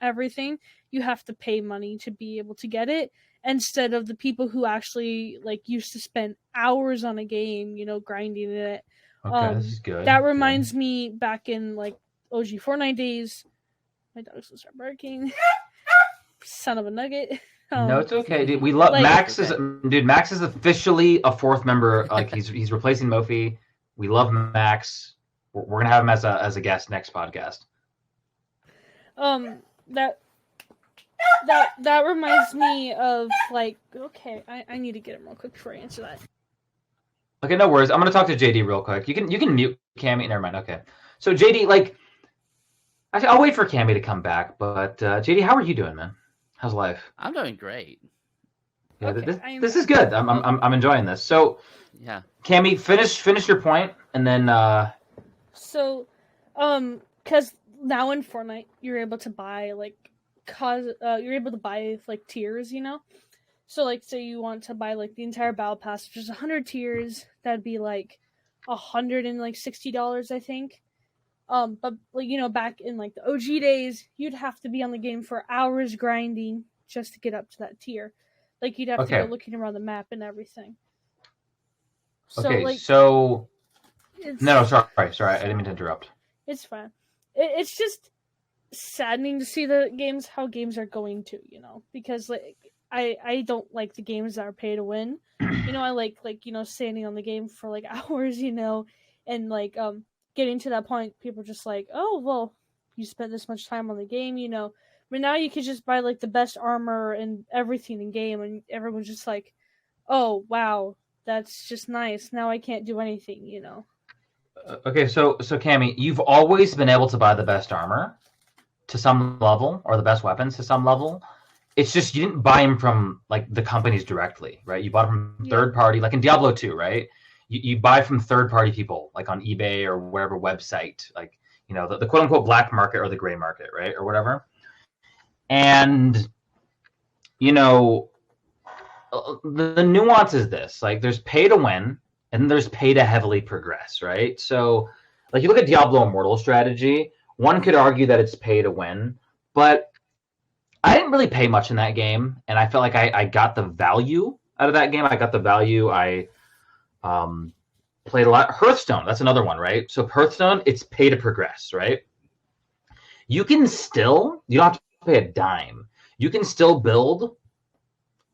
everything, you have to pay money to be able to get it, instead of the people who actually, like, used to spend hours on a game, grinding it. Okay, this is good. That reminds me back in, like, OG Fortnite days. My dog's gonna start barking. Son of a nugget. No, it's okay, dude. We love Max. Max is officially a 4th member. Like, he's replacing Mofi. We love Max. We're gonna have him as a guest next podcast. That reminds me of, like, okay, I need to get him real quick before I answer that. Okay, no worries. I'm gonna talk to JD real quick. You can mute Cammy. Never mind. Okay. So JD, like, actually, I'll wait for Cammy to come back. But JD, how are you doing, man? How's life? I'm doing great. Yeah, okay, this is good. I'm enjoying this. So yeah, Cammy, finish your point, and then. So, because now in Fortnite, you're able to buy you're able to buy like tiers, So, like, say you want to buy like the entire battle pass, which is 100 tiers, that'd be like $160, I think. But like, back in like the OG days, you'd have to be on the game for hours grinding just to get up to that tier. Like, you'd have to go looking around the map and everything. So, okay, like, so no, sorry, I didn't mean to interrupt. It's fine. It's just saddening to see how games are going to, because like I don't like the games that are pay to win. I like standing on the game for like hours, and like getting to that point, people are just like, oh well, you spent this much time on the game, But now you could just buy like the best armor and everything in game, and everyone's just like, oh wow, that's just nice. Now I can't do anything, Okay, so Cammy, you've always been able to buy the best armor to some level, or the best weapons to some level. It's just you didn't buy them from like the companies directly, right? You bought them from third party, like in Diablo 2, right? You buy from third party people, like on eBay or whatever website, like the quote unquote black market or the gray market, right, or whatever. And the nuance is this: like, there's pay to win, and there's pay to heavily progress, right? So, like, you look at Diablo Immortal strategy. One could argue that it's pay to win, but I didn't really pay much in that game, and I felt like I got the value out of that game. I got the value. I played a lot. Hearthstone, that's another one, right? So Hearthstone, it's pay to progress, right? You don't have to pay a dime. You can still build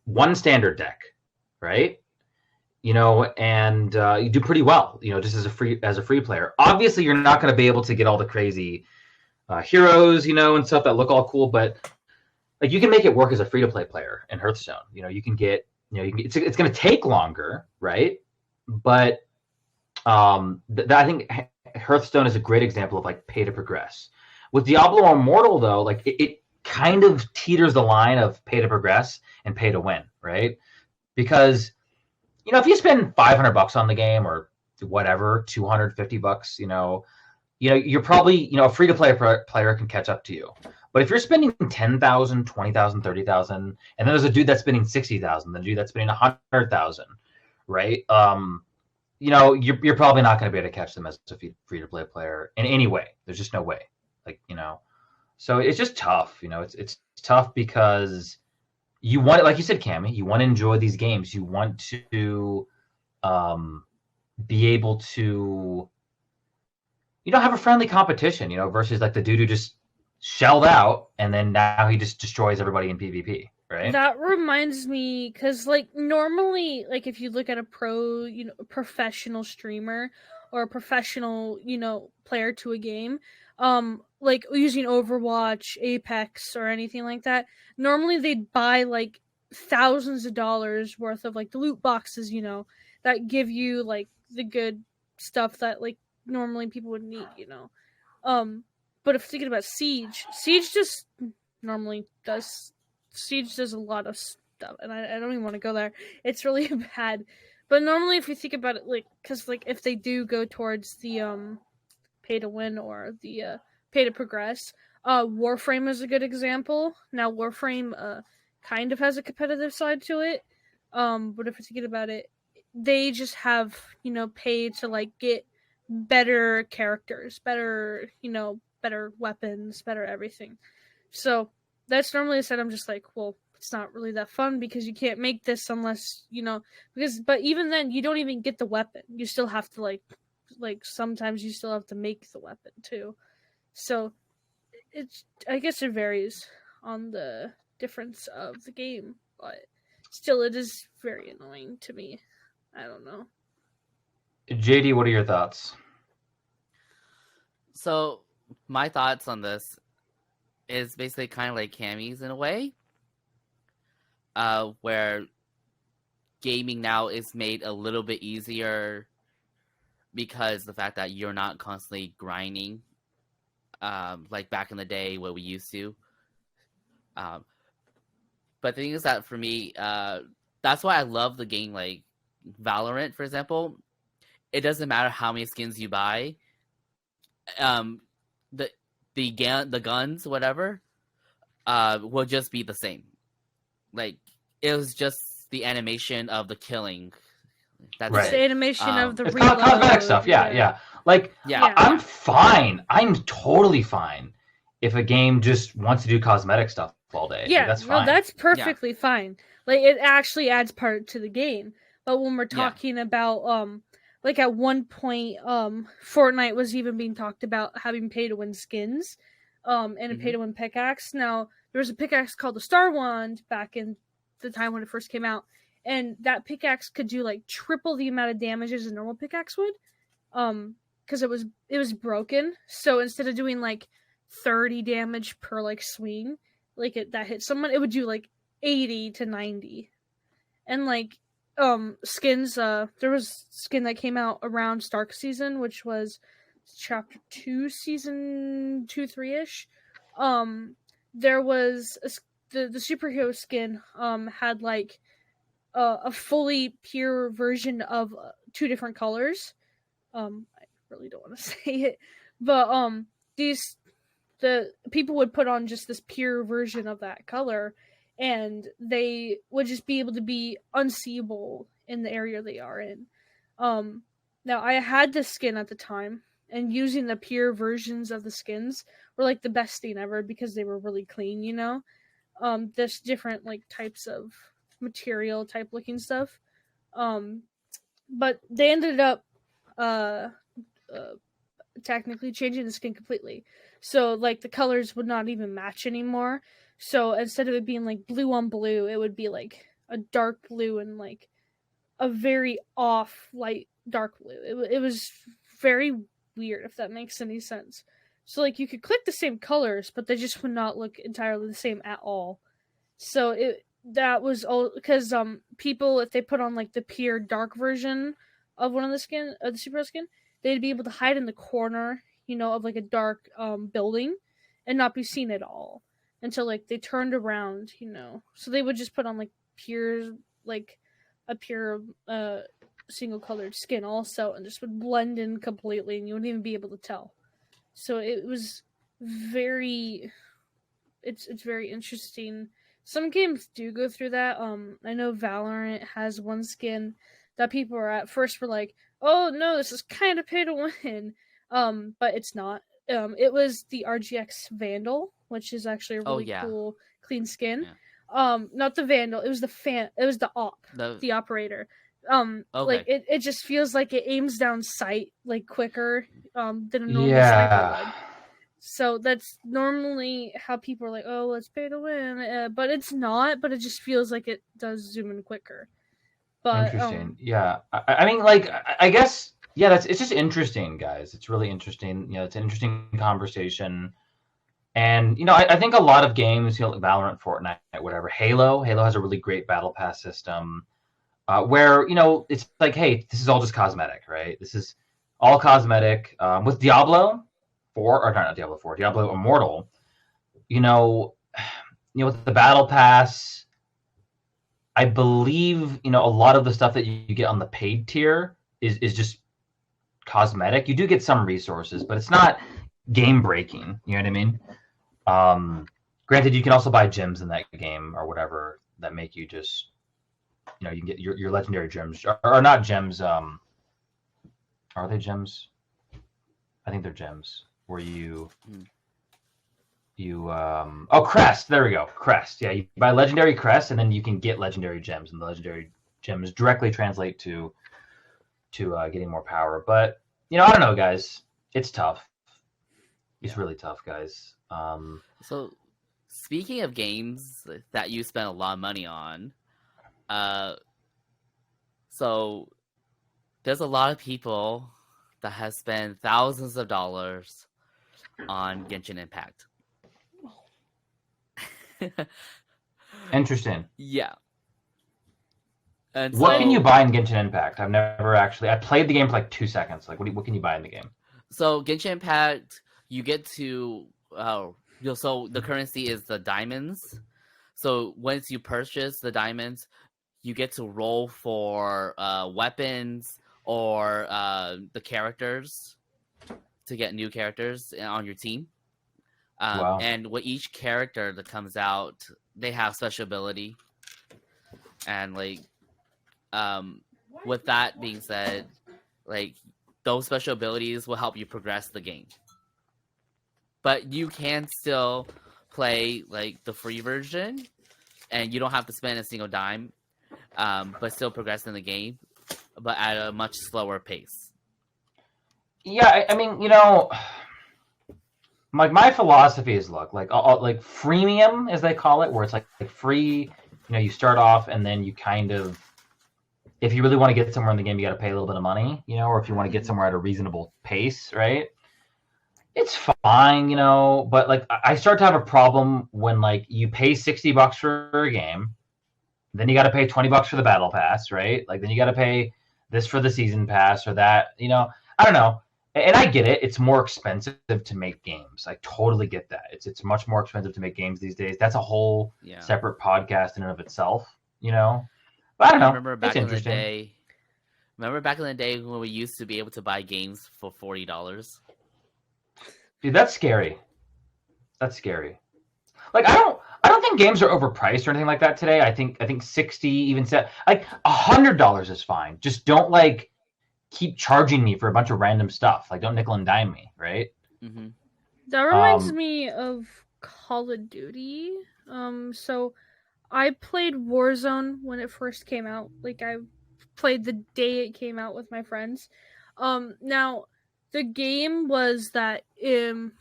one standard deck, right? And you do pretty well, just as a free player. Obviously, you're not going to be able to get all the crazy heroes, and stuff that look all cool, but like you can make it work as a free to play player in Hearthstone. You can get, it's going to take longer, right? But I think Hearthstone is a great example of like pay to progress. With Diablo Immortal, though, like it kind of teeters the line of pay to progress and pay to win, right? Because if you spend $500 on the game or whatever, $250, you're probably, a free to play player can catch up to you. But if you're spending $10,000, $20,000, $30,000, and then there's a dude that's spending $60,000, then a dude that's spending $100,000, right? You're probably not going to be able to catch them as a free to play player in any way. There's just no way, So it's just tough, It's tough because you want, like you said, Cammy, you want to enjoy these games. You want to be able to, have a friendly competition, versus like the dude who just shelled out and then now he just destroys everybody in PvP, right? That reminds me, because like normally, like if you look at a professional streamer or a professional, player to a game, like using Overwatch, Apex, or anything like that, normally they'd buy like thousands of dollars worth of like the loot boxes, that give you like the good stuff that like normally people would need, But if thinking about Siege just normally does. Siege does a lot of stuff, and I don't even want to go there. It's really bad. But normally, if you think about it, like, because like if they do go towards the pay to win or the pay to progress, Warframe is a good example. Now, Warframe kind of has a competitive side to it, but if you're thinking about it, they just have pay to like get better characters, better better weapons, better everything. So that's normally a set I'm just like, well, it's not really that fun because you can't make this unless, but even then you don't even get the weapon. You still have to like sometimes you still have to make the weapon too. So I guess it varies on the difference of the game, but still it is very annoying to me. I don't know. JD, what are your thoughts? So my thoughts on this is basically kind of like Cammy's in a way, where gaming now is made a little bit easier because the fact that you're not constantly grinding, like back in the day where we used to. But the thing is that for me, that's why I love the game like Valorant, for example. It doesn't matter how many skins you buy. The guns, whatever, will just be the same. Like, it was just the animation of the killing. That's right. The animation of the reload. Cosmetic stuff, yeah. Like, yeah. I'm fine. I'm totally fine if a game just wants to do cosmetic stuff all day. Yeah, that's fine. No, that's perfectly fine. Like, it actually adds part to the game. But when we're talking about, like at one point, Fortnite was even being talked about having pay to win skins. and a pay-to-win pickaxe. Now, there was a pickaxe called the Star Wand back in the time when it first came out, and that pickaxe could do like triple the amount of damage as a normal pickaxe would, because it was broken. So instead of doing like 30 damage per like swing, like that hit someone, it would do like 80 to 90. And like skins, there was skin that came out around Stark season, which was chapter 2, season 2, 3-ish. There was the superhero skin had like a fully pure version of 2 different colors. I really don't want to say it, but the people would put on just this pure version of that color, and they would just be able to be unseeable in the area they are in. Now, I had this skin at the time, and using the pure versions of the skins were like the best thing ever because they were really clean, you know? There's different like types of material type looking stuff. But they ended up technically changing the skin completely. So like the colors would not even match anymore. So instead of it being like blue on blue, it would be like a dark blue and like a very off light dark blue. It was very weird, if that makes any sense. So like you could click the same colors, but they just would not look entirely the same at all. So that was all because people, if they put on like the pure dark version of one of the skin of the superhero skin, they'd be able to hide in the corner, you know, of like a dark building and not be seen at all until like they turned around, you know. So they would just put on like pure like a pure single colored skin also, and just would blend in completely, and you wouldn't even be able to tell. So it was very, it's very interesting. Some games do go through that. I know Valorant has one skin that people are at first were like, oh no, this is kind of pay to win. But it's not. It was the RGX Vandal, which is actually a really cool, clean skin. Yeah. Not the Vandal. It was the Op, the operator. Okay. Like it just feels like it aims down sight like quicker than a normal sniper would. So that's normally how people are like, oh, let's pay to win, but it's not. But it just feels like it does zoom in quicker. But interesting. Yeah, I mean, like, I guess, yeah, it's just interesting, guys. It's really interesting. You know, it's an interesting conversation. And, you know, I think a lot of games, you know, like Valorant, Fortnite, whatever, Halo has a really great battle pass system where, you know, it's like, hey, this is all just cosmetic, right? This is all cosmetic. With Diablo 4, or not Diablo 4, Diablo Immortal, you know, with the battle pass, I believe, you know, a lot of the stuff that you get on the paid tier is just cosmetic. You do get some resources, but it's not game breaking. You know what I mean? Granted, you can also buy gems in that game or whatever that make you just, you know, you can get your legendary gems or not gems. Are they gems? I think they're gems where you crest. There we go. Crest. Yeah, you buy legendary crest and then you can get legendary gems, and the legendary gems directly translate to getting more power. But, you know, I don't know, guys. It's tough. It's really tough, guys. So, speaking of games that you spent a lot of money on, so there's a lot of people that have spent thousands of dollars on Genshin Impact. Interesting. Yeah. And what can you buy in Genshin Impact? I've never actually. I played the game for like 2 seconds. Like, what can you buy in the game? So Genshin Impact, you get to so the currency is the diamonds. So once you purchase the diamonds, you get to roll for weapons or the characters to get new characters on your team. Wow. And with each character that comes out, they have special ability. And like, with that being said, like those special abilities will help you progress the game. But you can still play like the free version, and you don't have to spend a single dime, but still progress in the game, but at a much slower pace. Yeah, I mean, you know, like my philosophy is look like freemium as they call it, where it's like free. You start off and then you kind of, if you really want to get somewhere in the game, you got to pay a little bit of money, or if you want to get somewhere at a reasonable pace, right? It's fine, but like I start to have a problem when like you pay $60 for a game, then you got to pay $20 for the battle pass, right? Like then you got to pay this for the season pass or that, I don't know. And I get it. It's more expensive to make games. I totally get that. It's much more expensive to make games these days. That's a whole separate podcast in and of itself, But I don't know. Remember back in the day when we used to be able to buy games for $40? Dude, that's scary. That's scary. Like I don't think games are overpriced or anything like that today. I think 60, even like $100 is fine. Just don't like keep charging me for a bunch of random stuff. Like don't nickel and dime me, right? Mm-hmm. That reminds me of Call of Duty. So I played Warzone when it first came out. Like I played the day it came out with my friends. Now the game was that you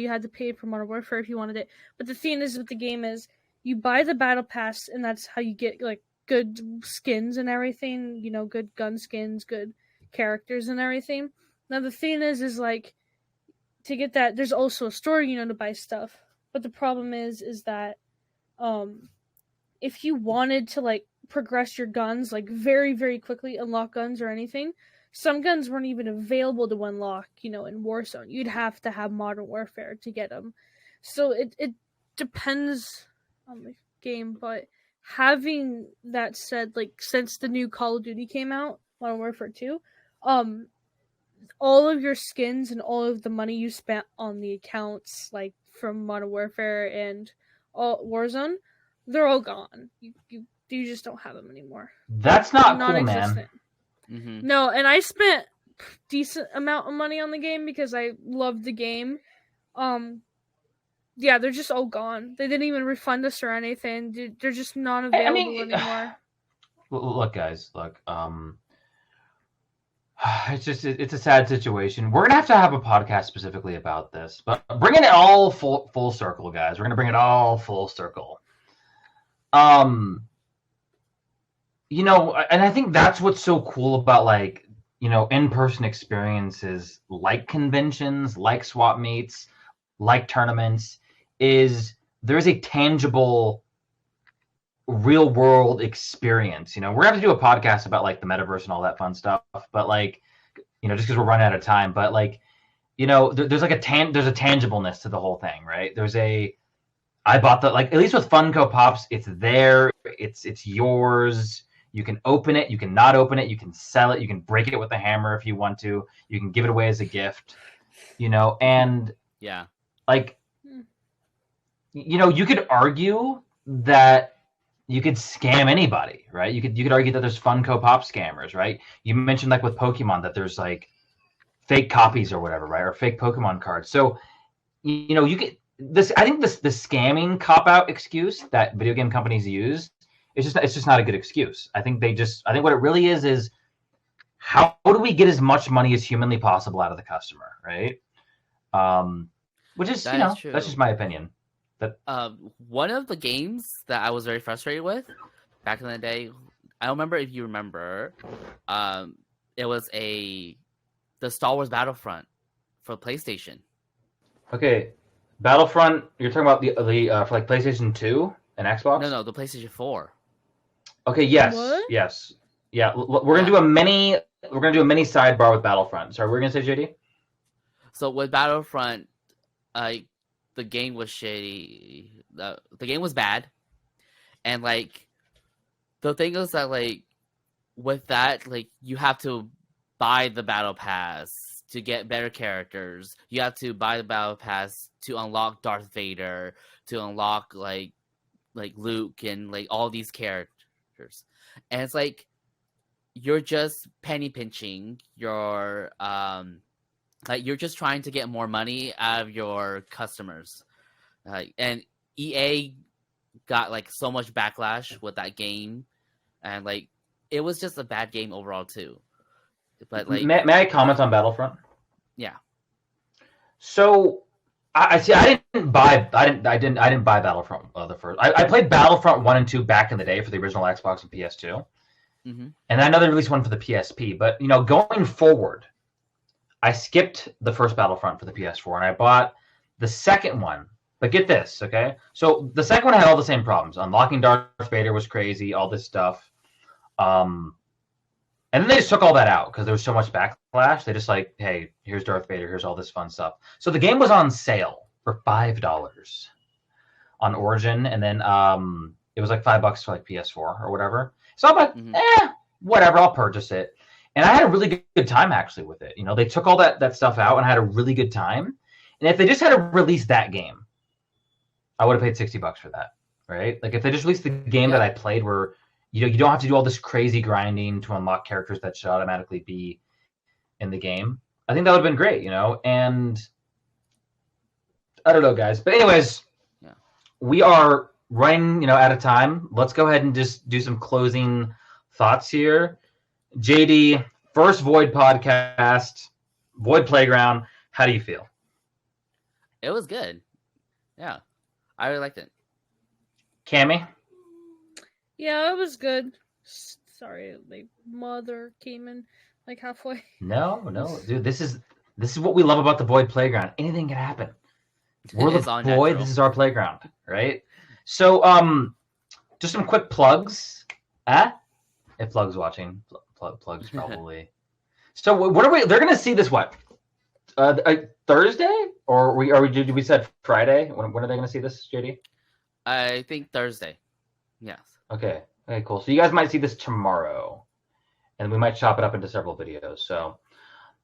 had to pay for Modern Warfare if you wanted it. But the thing is with the game is you buy the battle pass and that's how you get like good skins and everything, good gun skins, good characters and everything. Now the thing is like to get that there's also a store, to buy stuff. But the problem is that if you wanted to like progress your guns like very, very quickly, unlock guns or anything, some guns weren't even available to unlock, in Warzone. You'd have to have Modern Warfare to get them. So it depends on the game, but having that said, like since the new Call of Duty came out, Modern Warfare 2, all of your skins and all of the money you spent on the accounts, like from Modern Warfare and Warzone, they're all gone. You just don't have them anymore. That's not cool, man. Mm-hmm. No, and I spent decent amount of money on the game because I loved the game. Yeah, they're just all gone. They didn't even refund us or anything. They're just not available anymore. Look, guys, it's a sad situation. We're gonna have a podcast specifically about this, but bringing it all full circle, guys. We're gonna bring it all full circle. And I think that's what's so cool about like, in-person experiences like conventions, like swap meets, like tournaments, is there's a tangible real world experience. We're gonna have to do a podcast about like the metaverse and all that fun stuff, but like, just because we're running out of time, but like, there's like there's a tangibleness to the whole thing, right? I bought at least with Funko Pops, it's there, it's yours. You can open it, you can not open it, you can sell it, you can break it with a hammer if you want to, you can give it away as a gift, and yeah, like, you could argue that you could scam anybody, right? You could argue that there's Funko Pop scammers, right? You mentioned like with Pokemon that there's like fake copies or whatever, right? Or fake Pokemon cards. So, you could I think the scamming cop-out excuse that video game companies use, it's just not a good excuse. I think what it really is how do we get as much money as humanly possible out of the customer, right? Which is, that's just my opinion. One of the games that I was very frustrated with back in the day, I don't remember if you remember, it was the Star Wars Battlefront for PlayStation. Okay, Battlefront. You're talking about the for like PlayStation 2 and Xbox? No, the PlayStation 4. Okay. Yes. What? Yes. Yeah. We're gonna do a mini. We're gonna do a mini sidebar with Battlefront. Sorry, we're gonna say, JD. So with Battlefront, the game was shitty. The game was bad, and like the thing is that like with that, like you have to buy the battle pass to get better characters. You have to buy the battle pass to unlock Darth Vader, to unlock like Luke and like all these characters, and it's like you're just penny pinching. You're you're just trying to get more money out of your customers, and EA got like so much backlash with that game, and like it was just a bad game overall too. But like, may I comment on Battlefront? Yeah. So I see. I didn't buy Battlefront the first. I played Battlefront 1 and 2 back in the day for the original Xbox and PS2, and I know they released one for the PSP. But going forward, I skipped the first Battlefront for the PS4 and I bought the second one. But get this, okay? So the second one had all the same problems. Unlocking Darth Vader was crazy, all this stuff. And then they just took all that out because there was so much backlash. They just like, hey, here's Darth Vader, here's all this fun stuff. So the game was on sale for $5 on Origin, and then it was like $5 for like PS4 or whatever. So I'm like, whatever, I'll purchase it. And I had a really good time actually with it. They took all that stuff out, and I had a really good time. And if they just had to release that game, I would have paid $60 for that, right? Like if they just released the game that I played, where you don't have to do all this crazy grinding to unlock characters that should automatically be in the game, I think that would have been great, And I don't know, guys. But anyways, we are running, out of time. Let's go ahead and just do some closing thoughts here. JD, first Void podcast, Void Playground. How do you feel? It was good. Yeah, I really liked it. Cammy? Yeah, it was good. Sorry, my mother came in like halfway. No, dude. This is what we love about the Void Playground. Anything can happen. We're the Void. Natural. This is our playground, right? So, just some quick plugs. If Plug's watching, Plug's probably. So, what are we? They're gonna see this what? Thursday, or did we said Friday? When are they gonna see this, JD? I think Thursday. Yes. Okay, cool. So you guys might see this tomorrow, and we might chop it up into several videos. So,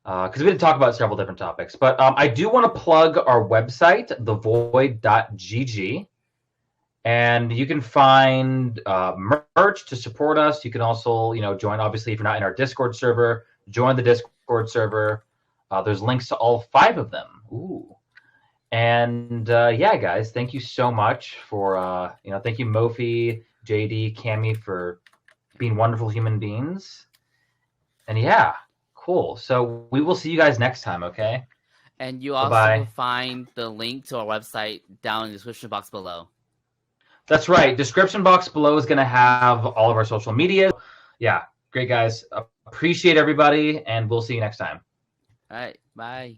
because we did talk about several different topics, but I do want to plug our website, thevoid.gg, and you can find merch to support us. You can also, join. Obviously, if you're not in our Discord server, join the Discord server. There's links to all 5 of them. Ooh. And guys, thank you so much for thank you Mofi, JD, Cammy for being wonderful human beings. And cool. So we will see you guys next time, okay? And you also find the link to our website down in the description box below. That's right. Description box below is going to have all of our social media. Yeah, great guys. Appreciate everybody, and we'll see you next time. All right. Bye.